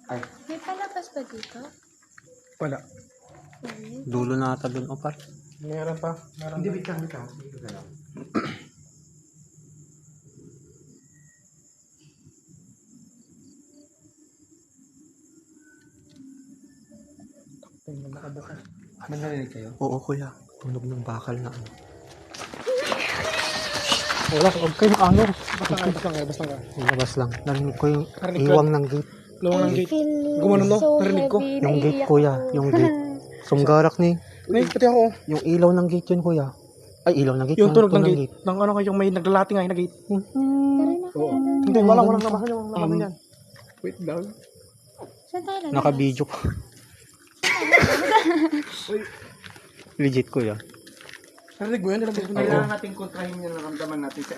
Ay. May palabas ba dito? Wala. Dulo na ata dun, Opar. Meron pa. Hindi, wait lang. Dito ka lang. Tingnan nakabukas. May narinig kayo? Oo, kuya. Tunog ng bakal na ano. Wala, huwag kayong ano. Basta nga. Labas lang. Narinig ko yung Narinig ko. iwang ng gate. Lawang ng gate. Gumano no? Narinig ko. Yung gate, kuya. Yung gate. Sumgarak ni. Nay, pati ako. Yung ilaw ng gate yun, kuya. Ay, ilaw ng gate. Yung tunog ng gate. Nang ano kayong may naglalati nga yung na gate. Oo. Hindi, walang naman. Yung naman yan. Wait lang. Saan tayo lalabas? Naka-video ko. Legit, kuya. Narinig mo yan? Kailangan natin kontrahin yung naramdaman natin sa